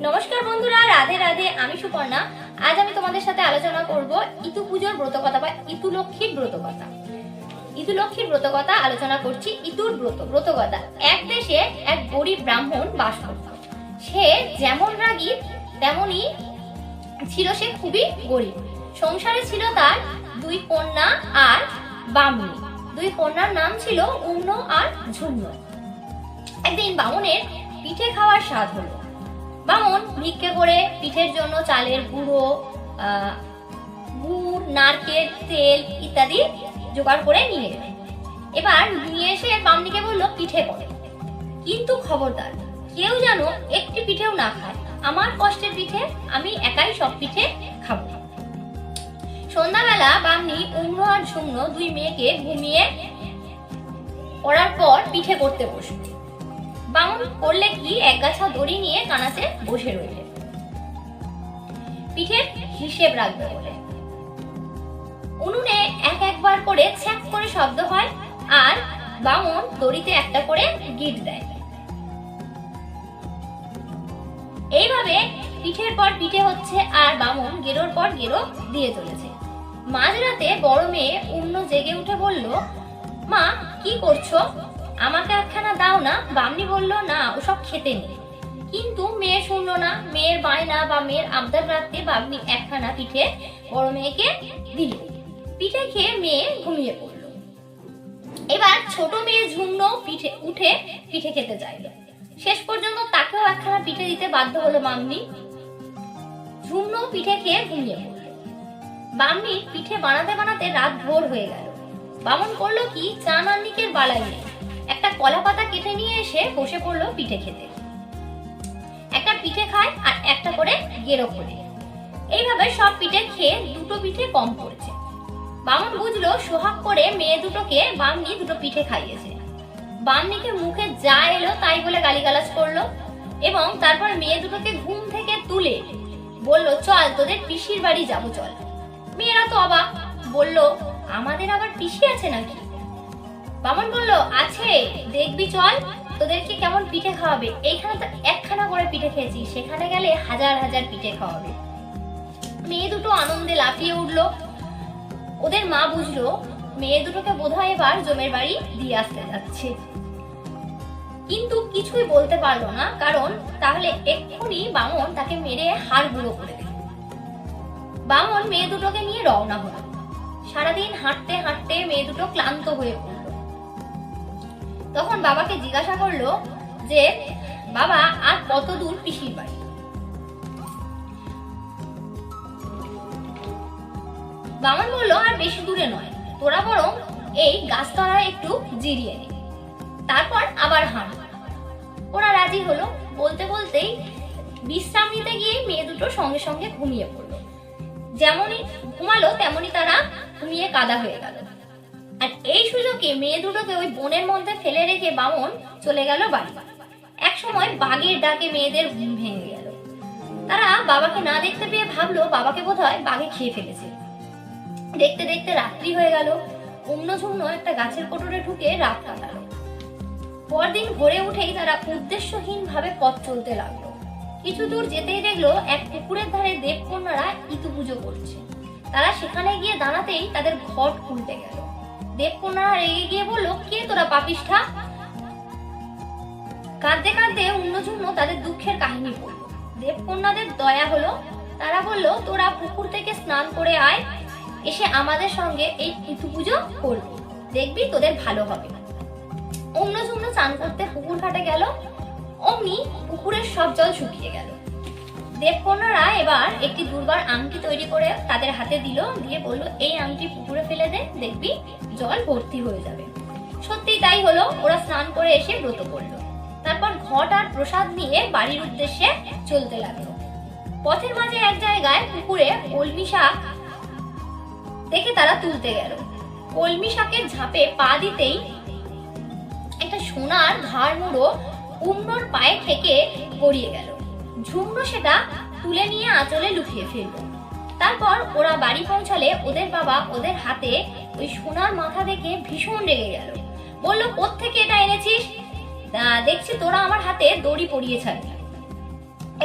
নমস্কার বন্ধুরা, রাধে রাধে। আমি সুপর্ণা। আজ আমি তোমাদের সাথে আলোচনা করব ইতু পুজোর ব্রতকথা বা ইতু লক্ষ্মীর ব্রতকথা। ইতু লক্ষ্মীর ব্রতকথা আলোচনা করছি। ইতুর ব্রতকথা। এক দেশে এক গরিব ব্রাহ্মণ বাস করত। সে যেমন রাগী তেমনই ছিল সে খুবই গরিব। সংসারে ছিল তার দুই কন্যা আর বামনী। দুই কন্যার নাম ছিল উম্ন আর ঝুম্ন। একদিন বামনের পিঠে খাওয়ার স্বাদ হলো। বামন ভিক্ষে করে পিঠের জন্য চালের গুঁড়ো, গুড়, নারকেল, তেল ইত্যাদি জোগাড় করে নিয়ে এলেন। এবার নিয়ে এসে বামনিকে বললো পিঠে করে, কিন্তু খবরদার কেউ যেন একটি পিঠেও না খায়। আমার কষ্টের পিঠে, আমি একাই সব পিঠে খাবো। সন্ধ্যাবেলা বামনি উম্ন আর ঝুম্ন দুই মেয়েকে ঘুমিয়ে পড়ার পর পিঠে করতে বসবে। বামন করলে কি, এক গাছা দড়ি নিয়ে কানাচে বসে রইলেন পিঠের হিসেব রাখবে বলে। উনুনে একবার করে ছ্যাক করে শব্দ হয় আর বামন দড়িতে একটা করে গিট দেয়। এইভাবে পিঠের পর পিঠে হচ্ছে আর বামন গেরোর পর গেরো দিয়ে চলেছে। মাঝরাতে বড় মেয়ে উম্ন জেগে উঠে বলল, মা কি করছো? আমাকে একখানা দাও না। বামনি বলল, না, ওসব খেতে নেই। কিন্তু মেয়ে শুনলো না। মেয়ের বায়না বা মেয়ের আবদার রাখতে বামনি একখানা পিঠে বড় মেয়েকে দিল। পিঠে খেয়ে মেয়ে ঘুমিয়ে পড়লো। এবার ছোট মেয়ে ঝুম্ন উঠে পিঠে খেতে চাইল। শেষ পর্যন্ত তাকেও একখানা পিঠে দিতে বাধ্য হলো বামনি। ঝুম্ন পিঠে খেয়ে ঘুমিয়ে পড়লো। বামনি পিঠে বানাতে বানাতে রাত ভোর হয়ে গেল। বামন করলো কি, চা নান্নিকের বালাই নেই। একটা কলা পাতা কেটে নিয়ে এসে বসে পড়লো পিঠে খেতে। একটা পিঠে খায় আর একটা করে গেরো করে। এইভাবে সব পিঠে খেয়ে দুটো পিঠে কম পড়েছে। বামন বুঝলো সোহাগ করে মেয়ে দুটোকে বামনি দুটো পিঠে খাইয়েছে। বামনিকে মুখে যা এলো তাই বলে গালিগালাজ করলো এবং তারপর মেয়ে দুটোকে ঘুম থেকে তুলে বলল, চল তোদের পিসির বাড়ি যাবো, চল। মেয়েরা তো অবাক, বলল, আমাদের আবার পিসি আছে নাকি? বামন বলল, আছে, দেখবি, চল, তোদেরকে কেমন পিঠে খাওয়াবে। এইখানে তো একখানা করে পিঠে খেয়েছি, সেখানে গেলে হাজার হাজার পিঠে খাওয়াবে। মেয়ে দুটো আনন্দে লাফিয়ে উঠলো। ওদের মা বুঝলো মেয়ে দুটোকে বোধহয় এবার জমের বাড়ি দিয়ে আসতে যাচ্ছে, কিন্তু কিছুই বলতে পারলো না, কারণ তাহলে এক্ষুনি বামন তাকে মেরে হাড় গুঁড়ো করে দেবে। বামন মেয়ে দুটোকে নিয়ে রওনা হলো। সারাদিন হাঁটতে হাঁটতে মেয়ে দুটো ক্লান্ত হয়ে পড়ল। তখন বাবাকে জিজ্ঞাসা করলো যে, বাবা আর কত দূর পিসির বাড়ি? বামন বললো, আর বেশি দূরে নয়, তোরা বরং এই গাছতলায় একটু জিরিয়ে নে, তারপর আবার হাঁট। ওরা রাজি হলো। বলতে বলতেই বিশ্রাম নিতে গিয়ে মেয়ে দুটো সঙ্গে সঙ্গে ঘুমিয়ে পড়লো। যেমনই ঘুমালো তেমনি তারা ঘুমিয়ে কাদা হয়ে গেল। আর এই সুযোগে মেয়ে দুটোকে ওই বনের মধ্যে ফেলে রেখে বামন চলে গেল বাড়ি। এক সময় বাঘের ডাকে মেয়েদের ঘুম ভেঙে গেল। তারা বাবাকে না দেখতে পেয়ে ভাবলো বাবাকে বোধহয় বাঘে খেয়ে ফেলেছে। দেখতে দেখতে রাত্রি হয়ে গেল। উম্ন ঝুম্ন একটা গাছের কোটরে ঢুকে রাত কাটালো। পরদিন ভোরে উঠেই তারা উদ্দেশ্যহীন ভাবে পথ চলতে লাগলো। কিছু দূর যেতেই দেখলো এক পুকুরের ধারে দেবকন্যারা ইতু পুজো করছে। তারা সেখানে গিয়ে দাঁড়াতেই তাদের ঘট খুলতে গেল। দেবকন্যারা রেগে গিয়ে বলল, কে তোরা পাপিষ্ঠা? কাঁদতে কাঁদতে উম্ন ঝুম্ন তাদের দুঃখের কাহিনী বলল। দেবকন্যাদের দয়া হলো। তারা বলল, তোরা পুকুর থেকে স্নান করে আয়, এসে আমাদের সঙ্গে এই ইতু পুজো করবি, দেখবি তোদের ভালো হবে। উম্ন ঝুম্ন চান করতে পুকুর ঘাটে গেল। অমনি পুকুরের সব জল শুকিয়ে গেল। দেবকন্যারা এবার একটি দুর্বার আংটি তৈরি করে তাদের হাতে দিল, দিয়ে বলল, এই আংটি পুকুরে ফেলে দে, দেখবি জল ভর্তি হয়ে যাবে। সত্যি তাই হলো। ওরা স্নান করে এসে ব্রত করলো। তারপর ঘট আর প্রসাদ নিয়ে বাড়ির উদ্দেশ্যে চলতে লাগলো। পথের মাঝে এক জায়গায় পুকুরে কলমি শাক দেখে তারা তুলতে গেল। কলমি শাকের ঝাঁপে পা দিতেই একটা সোনার ঘাড় মুড়ো উম্নর পায়ে থেকে গড়িয়ে গেল। ঝুম্ন সেটা তুলে নিয়ে আঁচলে লুকিয়ে ফেলল। তারপর ওরা বাড়ি পৌঁছালে ওদের বাবা ওদের হাতে ওই সোনার মাথা দেখে ভীষণ রেগে গেল। বলল, কোত্থেকে এটা এনেছিস? দেখছি তোরা আমার হাতে দড়ি পরিয়ে ছাড়বি।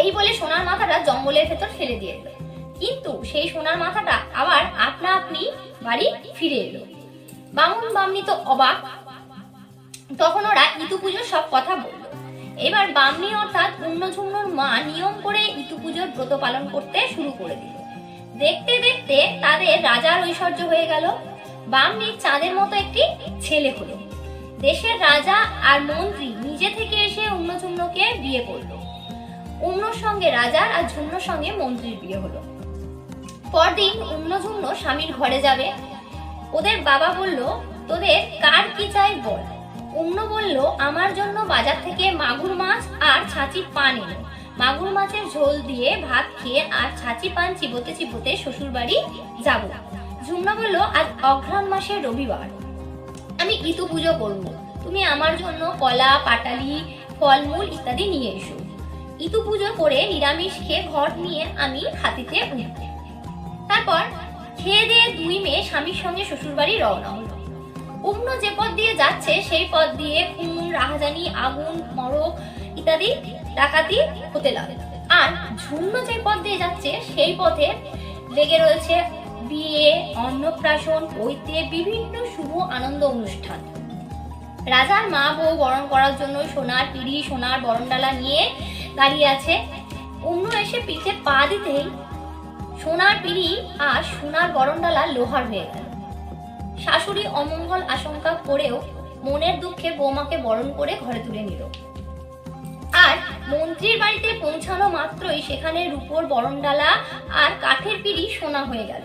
এই এই বলে সোনার মাথাটা জঙ্গলের ভেতর ফেলে দিয়ে এলো। কিন্তু সেই সোনার মাথাটা আবার আপনা আপনি বাড়ি ফিরে এলো। বামুন বামনি তো অবাক। তখন ওরা ইতু পুজোর সব কথা বলল। এবার বামনি অর্থাৎ উন্নঝুন্নর মা নিয়ম করে ইতু পুজোর ব্রত পালন করতে শুরু করে দিল। দেখতে দেখতে তাদের রাজার ঐশ্বর্য হয়ে গেল। বামনি চাঁদের মতো একটি ছেলে হলো। দেশের রাজা আর মন্ত্রী নিজে থেকে এসে উন্নঝুন্নকে বিয়ে করলো। উন্নর সঙ্গে রাজার আর ঝুন্নর সঙ্গে মন্ত্রীর বিয়ে হলো। পরদিন উন্নঝুন্ন স্বামীর ঘরে যাবে। ওদের বাবা বলল, তোদের কার কি চাই বল। উন্ন বলল, আমার জন্য বাজার থেকে মাগুর মাছ আর ছাঁচি পান এলো। মাগুর মাছের ঝোল দিয়ে ভাত খেয়ে আর ছাঁচি পান চিবোতে চিবোতে শ্বশুর বাড়ি যাব। ঝুমনা বলল, আজ অঘ্রাণ মাসের রবিবার, আমি ইতু পুজো করব। তুমি আমার জন্য কলা, পাটালি, ফলমূল ইত্যাদি নিয়ে এসো। ইতু পুজো করে নিরামিষ খেয়ে ঘর নিয়ে আমি হাতিতে উঠব। তারপর খেয়ে দিয়ে দুই মেয়ে স্বামীর সঙ্গে শ্বশুর বাড়ি রওনা হলো। উগ্ন যে পথ দিয়ে যাচ্ছে সেই পথ দিয়ে খুন, রাহাজানি, আগুন, মড়ক ইত্যাদি ডাকাতি হতে লাগলো। আর ঝুন্ন যে পথ দিয়ে যাচ্ছে সেই পথে লেগে রয়েছে বিয়ে, অন্নপ্রাশন, পৈতে বিভিন্ন শুভ আনন্দ অনুষ্ঠান। রাজার মা বউ বরণ করার জন্য সোনার পিঁড়ি, সোনার বরণডালা নিয়ে দাঁড়িয়ে আছে। অন্য এসে পিঠে পা দিতেই সোনার পিঁড়ি আর সোনার বরণডালা লোহার হয়ে গেল। শাশুড়ি অমঙ্গল আশঙ্কা করেও মনের দুঃখে বৌমাকে বরণ করে ঘরে তুলে নিল। আর মন্ত্রীর বাড়িতে পৌঁছানো মাত্রই সেখানে রূপোর বরণডালা আর কাঠের পিঁড়ি সোনা হয়ে গেল।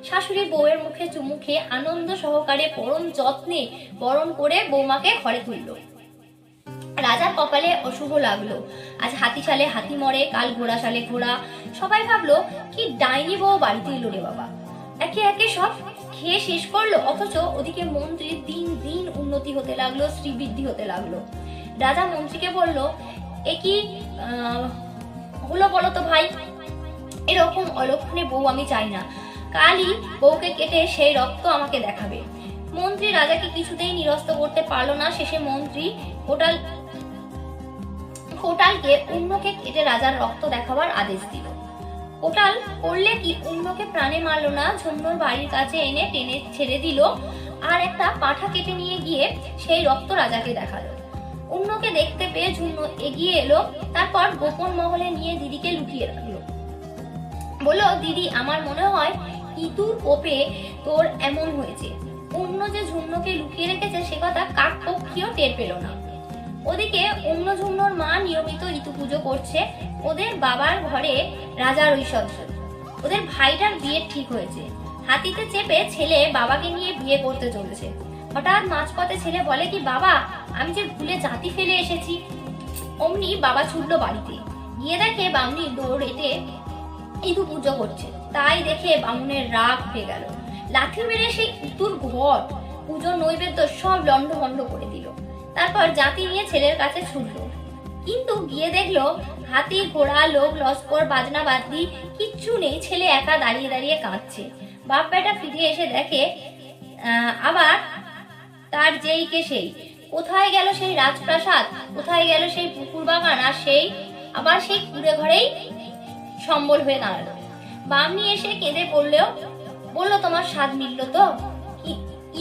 শাশুড়ি বউয়ের মুখে চুমু খেয়ে আনন্দ সহকারে পরম যত্নে বরণ করে বৌমাকে ঘরে তুলল। রাজার কপালে অশুভ লাগলো। আজ হাতি সালে হাতি মরে, কাল ঘোড়া সালে ঘোড়া। সবাই ভাবলো, কি ডাইনি বউ বাড়িতে এলো রে বাবা। একে একে সব খেয়ে শেষ করলো, অথচ ওদিকে মন্ত্রীর দিন দিন উন্নতি হতে লাগলো, শ্রীবৃদ্ধি হতে লাগলো। রাজা মন্ত্রীকে বলল, এ কি হলো বলো তো ভাই, এরকম অলক্ষণে বউ আমি চাই না। কালই বউকে কেটে সেই রক্ত আমাকে দেখাবে। মন্ত্রী রাজাকে কিছুতেই নিরস্ত করতে পারলো না। শেষে মন্ত্রী কোটালকে উন্নকে কেটে রাজার রক্ত দেখাবার আদেশ দিল। কোটাল করলে কি উন্নকে প্রাণে মারলো না, ঝুন্নর বাড়ির কাছে এনে টেনে ছেড়ে দিল আর একটা পাঠা কেটে নিয়ে গিয়ে সেই রক্ত রাজাকে দেখালো। উন্নকে দেখতে পেয়ে ঝুন্ন এগিয়ে এলো। তারপর গোপন মহলে নিয়ে দিদিকে লুকিয়ে রাখলো। বলল, দিদি, আমার মনে হয় ইতুর কোপে তোর এমন হয়েছে। অন্য যে ঝুন্নকে লুকিয়ে রেখেছে সে কথা কাক পক্ষীও টের পেল না। ওদিকে অন্য ঝুন্নর মা নিয়মিত ইতু পুজো করছে। ওদের বাবার ঘরে রাজার ঐশ্বর্য। ওদের ভাইটার বিয়ে ঠিক হয়েছে। হাতিতে চেপে ছেলে বাবাকে নিয়ে বিয়ে করতে চলেছে। হঠাৎ মাঝপথে ছেলে বলে, কি বাবা, আমি যে ভুলে জাতি ফেলে এসেছি। অমনি বাবা ছুটলো বাড়িতে। গিয়ে দেখে বামনি দৌড়েতে ইতু পুজো করছে। তাই দেখে বামুনের রাগ হয়ে গেল। লাঠি মেরে সেই ইতুর ঘর, পুজো, নৈবেদ্য সব লন্ডভন্ড করে দিল। তারপর জাতি নিয়ে ছেলের কাছে ছুটলো। কিন্তু গিয়ে দেখলো হাতি, ঘোড়া, লোক লস্কর, বাজনা বাদ্যি কিচ্ছু নেই। ছেলে একা দাঁড়িয়ে দাঁড়িয়ে কাঁদছে। বাপ বেটা ফিরে এসে দেখে আবার তার যেই কে সেই। কোথায় গেল সেই রাজপ্রাসাদ, কোথায় গেল সেই পুকুর বাগান, আর সেই কুড়ে ঘরেই সম্বল হয়ে দাঁড়ালো। বামনি এসে কেঁদে পড়লেও বলল, তোমার স্বাদ মিলল তো?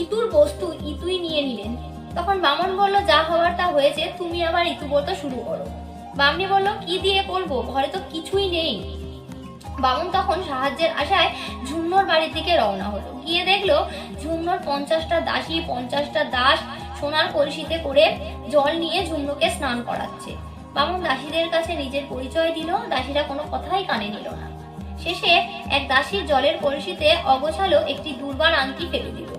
ইতুর বস্তু ইতুই নিয়ে নিলেন। তখন বামন বলল, যা হওয়ার তা হয়েছে, তুমি আবার ইতু ব্রত শুরু করো। বামনি বলল, কি দিয়ে করব, ঘরে তো কিছুই নেই। বামন তখন সাহায্যের আশায় ঝুন্নর বাড়ির দিকে রওনা হলো। গিয়ে দেখলো ঝুন্নর 50টা দাসী, 50টা দাস সোনার কলসিতে করে জল নিয়ে ঝুন্নকে স্নান করাচ্ছে। বামন দাসীদের কাছে নিজের পরিচয় দিল। দাসীরা কোনো কথাই কানে নিল না। শেষে এক দাসীর জলের কলসিতে অগোছালো একটি দুর্বার আংটি ফেলে দিল।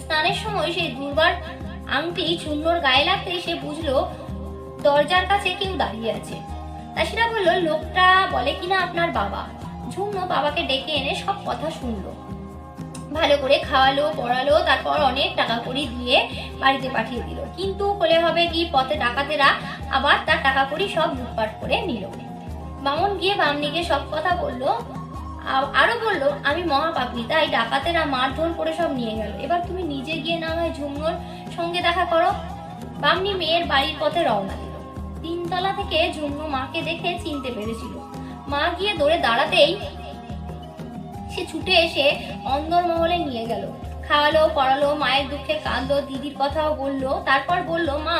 স্নানের সময় সেই দুর্বার আংটি ঝুন্নর গায়ে লাগতেই সে বুঝলো দরজার কাছে কেউ দাঁড়িয়ে আছে। দাসীরা বলল, লোকটা বলে কিনা আপনার বাবা। ঝুন্ন বাবাকে ডেকে এনে সব কথা শুনলো, ভালো করে খাওয়ালো, পড়ালো, তারপর অনেক টাকা কড়ি দিয়ে বাড়িতে পাঠিয়ে দিল। কিন্তু হলে হবে কি, পথে ডাকাতেরা আবার তার টাকা কড়ি সব লুটপাট করে নিল। বামন গিয়ে বামনিকে সব কথা বললো। আরো বললো, আমি মহাপাপী, তাই ডাকাতেরা মারধর করে সব নিয়ে গেল। এবার তুমি নিজে গিয়ে না হয় ঝুন্নর সঙ্গে দেখা করো। বামনি মেয়ের বাড়ির পথে রওনা দিল। 3 তলা থেকে ঝুন্নু মাকে দেখে চিনতে পেরেছিল। মা গিয়ে দৌড়ে দাঁড়াতেই সে ছুটে এসে অন্দরমহলে নিয়ে গেল, খাওয়ালো পড়ালো, মায়ের দুঃখে কাঁদলো, দিদির কথাও বললো। তারপর বলল, মা,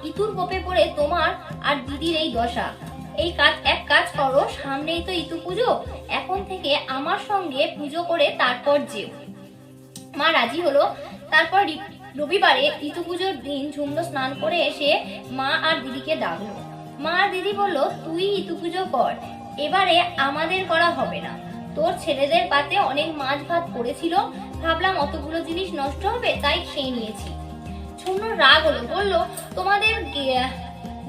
ইতুর কোপে পড়ে তোমার আর দিদির এই দশা। এক কাজ করো, সামনেই তো ইতু পুজো, এখন থেকে আমার সঙ্গে পুজো করে তারপর যেও। মা রাজি হলো। তারপর রবিবারে ইতু পুজোর দিন ঝুমলো স্নান করে এসে মা আর দিদিকে ডাকলো। মা আর দিদি বলল, তুই ইতু পুজো কর, এবারে আমাদের করা হবে না। তোর ছেলেদের পাতে অনেক মাছ ভাত পড়েছিল, ভাবলাম অতগুলো জিনিস নষ্ট হবে, তাই খেয়ে নিয়েছি। ঝুমনোর রাগ হলো, বলল, তোমাদের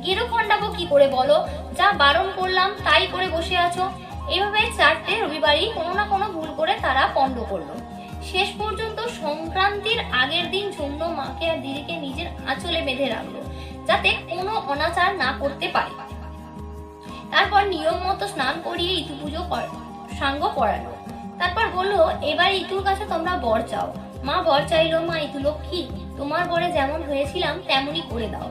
গেরো খণ্ডাবো কি করে বলো? যা বারণ করলাম তাই করে বসে আছো। এভাবে 4টে রবিবারই কোনো না কোনো ভুল করে তারা পণ্ড করলো। শেষ পর্যন্ত সংক্রান্তির আগের দিন ঝুমনো মাকে আর দিদিকে নিজের আঁচলে বেঁধে রাখলো, যাতে কোনো অনাচার না করতে পারে। তারপর নিয়ম মতো স্নান করিয়ে ইতু পুজো সাঙ্গ পড়ালো। তারপর বললো, এবার ইতুর কাছে তোমরা বর চাও। মা বর চাইলো, মা ইতু লক্ষ্মী, তোমার বরে যেমন হয়েছিলাম তেমনই করে দাও।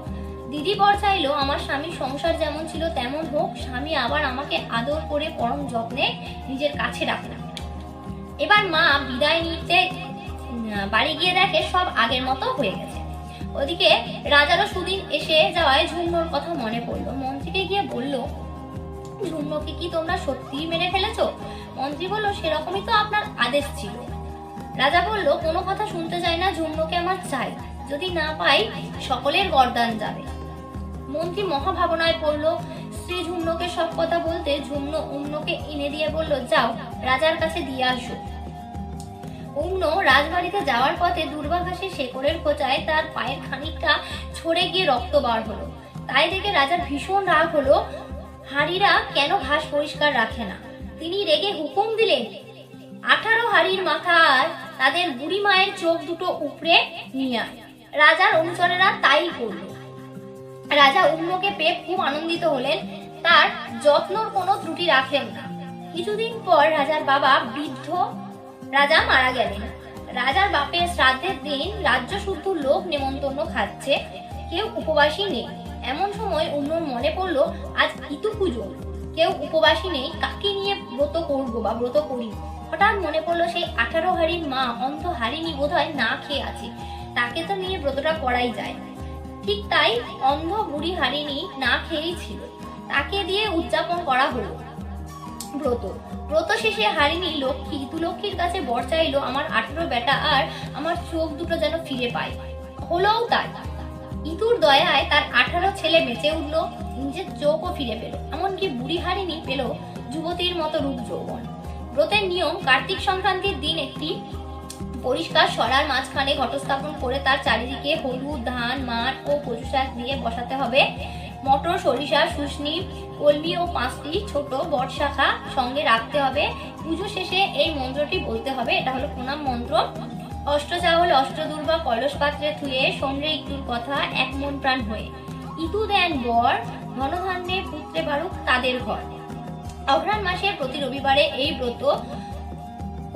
দিদি বর চাইলো, আমার স্বামীর সংসার যেমন ছিল তেমন হোক, স্বামী আবার আমাকে আদর করে পরম যত্নে নিজের কাছে রাখে। এবার মা বিদায় নিতে বাড়ি গিয়ে দেখে সব আগের মতো হয়ে গেছে। ওদিকে রাজারও সুদিন এসে যাওয়ায় ঝুমনোর কথা মনে পড়লো। মন্ত্রীকে গিয়ে বলল, ঝুমনোকে কি তোমরা সত্যিই মেরে ফেলেছো? মন্ত্রী বলল, সেরকমই তো আপনার আদেশ ছিল। রাজা বলল, কোনো কথা শুনতে চাই না, ঝুমনোকে আমার চাই, যদি না পাই সকলের গর্দান যাবে। মন্ত্রী মহাভাবনায় পড়লো। স্ত্রী ঝুমনোকে সব কথা বলতে ঝুমনো উম্নকে এনে দিয়ে বলল, যাও রাজার কাছে দিয়ে আসো। উম্ন রাজবাড়িতে যাওয়ার পথে দুর্বাঘাসে শেকড়ের খোঁচায় তার পায়ের খানিকটা ছড়ে গিয়ে রক্ত বার হলো। তাই দেখে রাজার ভীষণ রাগ হলো, হাড়িরা কেন ঘাস পরিষ্কার রাখে না। তিনি রেগে হুকুম দিলেন, 18 হাড়ির মাথার তাদের বুড়ি মায়ের চোখ দুটো উপড়ে নিয়ে আয়। রাজার অনুচরেরা তাই করল। রাজা উম্নকে পেয়ে খুব আনন্দিত হলেন, তার যত্নর কোনো ত্রুটি রাখলেন না। কিছুদিন পর রাজার বাবা বৃদ্ধ রাজা মারা গেলেন। রাজার বাপের শ্রাদ্ধের দিন রাজ্য শুদ্ধ লোক নেমন্তন্ন খাচ্ছে, কেউ উপবাসী নেই। এমন সময় উম্নর মনে পড়লো, আজ ইতু পুজো, কেউ উপবাসী নেই, কাকে নিয়ে ব্রত করবো বা ব্রত করি। হঠাৎ মনে পড়লো, সেই 18 হাড়ির মা অন্ধ হারিনি বোধহয় না খেয়ে আছে, তাকে তো নিয়ে ব্রতটা করাই যায়। ঠিক তাই, অন্ধ বুড়ি হারিনি না খেয়েই ছিল, তাকে দিয়ে উদযাপন করা হলো ব্রত। ব্রত শেষে হারিনি লক্ষ্মী ইতু লক্ষ্মীর কাছে বর চাইলো, আমার 18 বেটা আর আমার চোখ দুটো যেন ফিরে পাই। হলোও তাই। ইতুর দয়ায় তার 18 ছেলে বেঁচে উঠলো, নিজের চোখও ফিরে পেল, এমনকি বুড়ি হারিনি পেল যুবতীর মতো রূপ যৌবন। ব্রতের নিয়ম, কার্তিক সংক্রান্তির দিন একটি পরিষ্কার সরার মাঝখানে ঘটস্থাপন করে তার চারিদিকে হলুদ, ধান, মাঠ ও কচু শাক দিয়ে বসাতে হবে। মটর, সরিষা, শুষ্নি, কলমি ও 5টি ছোট বট শাখা সঙ্গে রাখতে হবে। পুজো শেষে এই মন্ত্রটি বলতে হবে, এটা হলো প্রণাম মন্ত্র। অষ্ট চাউল অষ্টদূর্বা কলস পাত্রে থুয়ে শোনরে ইতুর কথা এক মন প্রাণ হয়ে, ইতু দেন বর ধনধান্যে পুত্রে বাড়ুক তাদের ঘর। অঘ্রাণ মাসের প্রতি রবিবারে এই ব্রত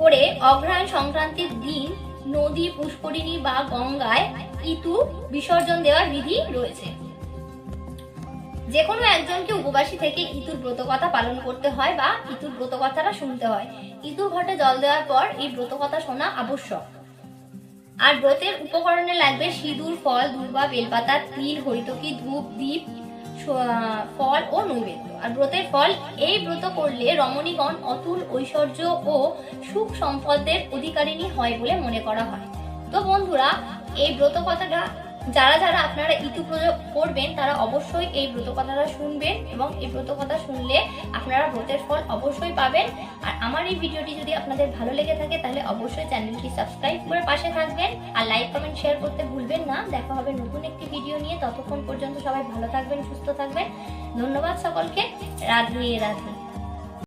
করে অঘ্রাণ সংক্রান্তির দিন নদী, পুষ্করিণী বা গঙ্গায় ইতু বিসর্জন দেওয়ার বিধি রয়েছে। যে কোনো একজনকে উপবাসী থেকে ইতুর ব্রত কথা পালন করতে হয় বা ইতুর ব্রত কথাটা শুনতে হয়। ইতুর ঘটে জল দেওয়ার পর এই ব্রত কথা শোনা আবশ্যক। আর ব্রতের উপকরণে লাগবে সিঁদুর, ফল, দুর্বা, বেলপাতা, তিল, হরিতকি, ধূপ, দীপ, ফল ও নৈবেদ্য। আর ব্রতের ফল, এই ব্রত করলে রমণীগণ অতুল ঐশ্বর্য ও সুখ সম্পদের অধিকারিণী হয় বলে মনে করা হয়। তো বন্ধুরা, এই ব্রত কথাটা যারা যারা আপনারা ইতু পুজো করবেন তারা অবশ্যই এই ব্রত কথাটা শুনবেন, এবং এই ব্রত কথা শুনলে আপনারা ব্রতের ফল অবশ্যই পাবেন। আর আমার এই ভিডিওটি যদি আপনাদের ভালো লেগে থাকে তাহলে অবশ্যই চ্যানেলটি সাবস্ক্রাইব করে পাশে থাকবেন, আর লাইক, কমেন্ট, শেয়ার করতে ভুলবেন না। দেখা হবে নতুন একটি ভিডিও নিয়ে, ততক্ষণ পর্যন্ত সবাই ভালো থাকবেন, সুস্থ থাকবেন। ধন্যবাদ সকলকে। রাধে রাধে।